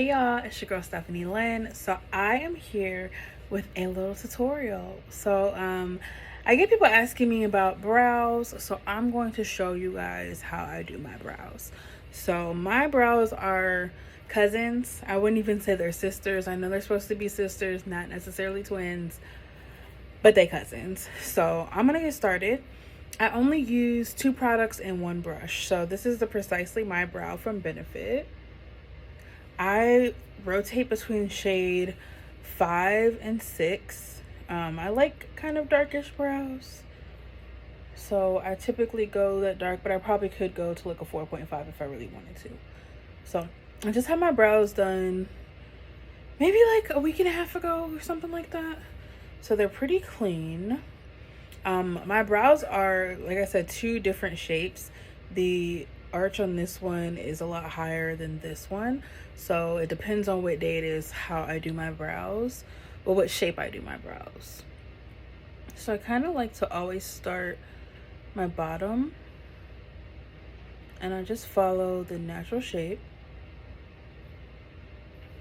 Hey y'all, it's your girl Stephanie Lynn. So I am here with a little tutorial. I get people asking me about brows, so I'm going to show you guys how I do my brows. So my brows are cousins. I wouldn't even say they're sisters. I know they're supposed to be sisters, not necessarily twins, but they cousins. So I'm gonna get started. I only use two products and one brush. So this is the Precisely My Brow from Benefit. I rotate between shade 5 and 6. I like kind of darkish brows, so I typically go that dark, but I probably could go to like a 4.5 if I really wanted to. So I just had my brows done maybe like a week and a half ago or something like that. So they're pretty clean. My brows are, like I said, two different shapes. The arch on this one is a lot higher than this one, so it depends on what day it is how I do my brows, or what shape I do my brows. So I kind of like to always start my bottom and I just follow the natural shape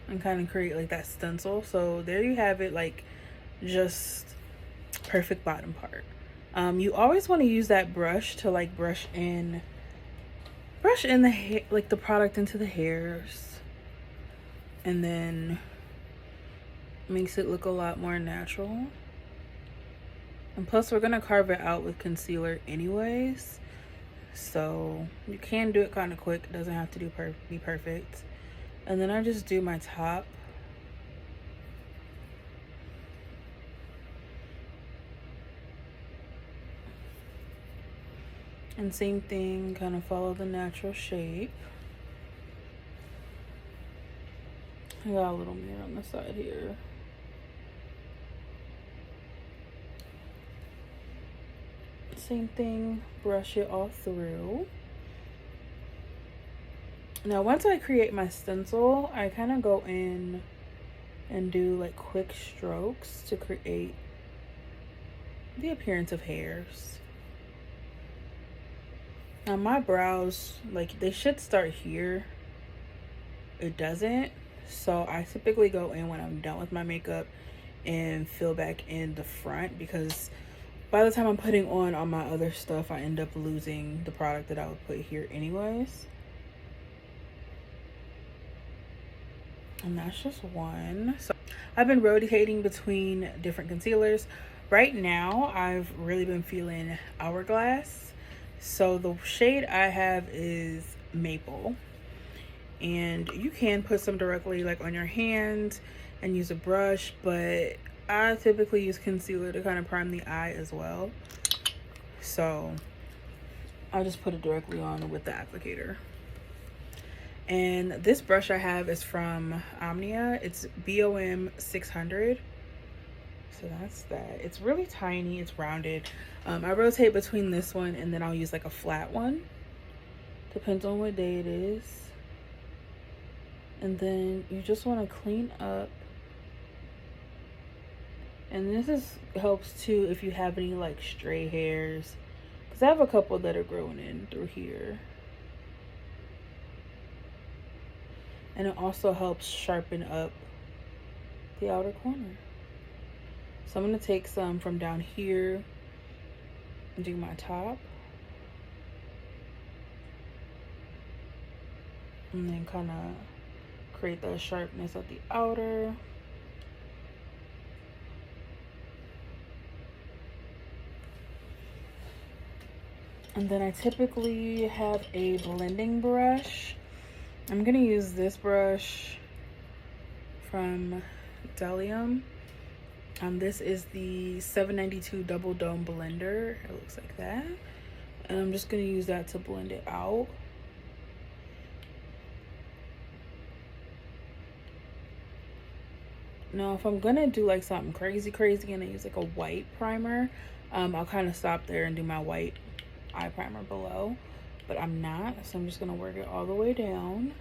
and kind of create like that stencil. So there you have it, like just perfect bottom part. You always want to use that brush to like brush in the hair, like the product into the hairs, and then makes it look a lot more natural. And plus we're gonna carve it out with concealer anyways, so you can do it kind of quick. It doesn't have to be perfect. And then I just do my top. And same thing, kind of follow the natural shape. I got a little mirror on the side here. Same thing, brush it all through. Now once I create my stencil, I kind of go in and do like quick strokes to create the appearance of hairs. Now my brows, like they should start here. It doesn't. So I typically go in when I'm done with my makeup and fill back in the front, because by the time I'm putting on all my other stuff, I end up losing the product that I would put here anyways. And that's just one. So I've been rotating between different concealers. Right now, I've really been feeling Hourglass. So the shade I have is Maple. And you can put some directly like on your hand and use a brush, but I typically use concealer to kind of prime the eye as well. So I'll just put it directly on with the applicator. And this brush I have is from Omnia. It's BOM 600. So that's that. It's really tiny, it's rounded. I rotate between this one and then I'll use like a flat one. Depends on what day it is. And then you just want to clean up. And this helps too if you have any like stray hairs, because I have a couple that are growing in through here. And it also helps sharpen up the outer corner. So I'm going to take some from down here and do my top. And then kind of create that sharpness at the outer. And then I typically have a blending brush. I'm gonna use this brush from Bdellium. This is the 792 Double Dome Blender. It looks like that. And I'm just gonna use that to blend it out. Now, if I'm gonna do like something crazy and I use like a white primer, I'll kind of stop there and do my white eye primer below, but I'm not, so I'm just gonna work it all the way down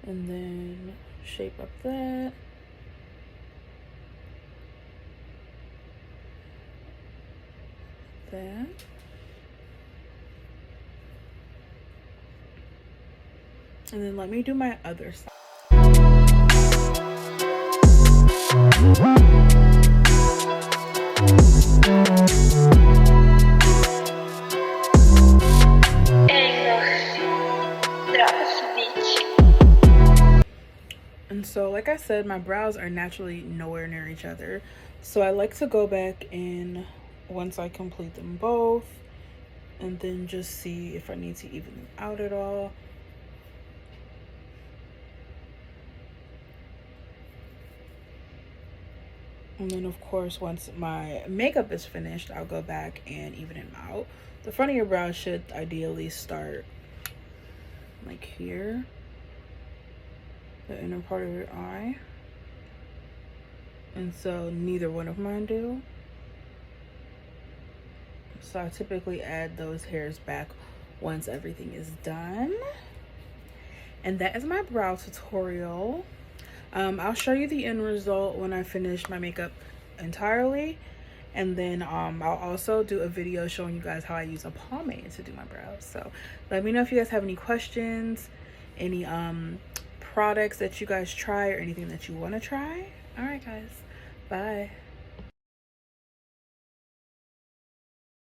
and then shape up that. And then let me do my other side. And so, like I said, my brows are naturally nowhere near each other. So I like to go back in once I complete them both and then just see if I need to even them out at all. And then, of course, once my makeup is finished, I'll go back and even them out. The front of your brow should ideally start like here, the inner part of your eye. And so neither one of mine do. So I typically add those hairs back once everything is done. And that is my brow tutorial. I'll show you the end result when I finish my makeup entirely. And then I'll also do a video showing you guys how I use a pomade to do my brows. So let me know if you guys have any questions, any products that you guys try, or anything that you want to try. All right, guys. Bye.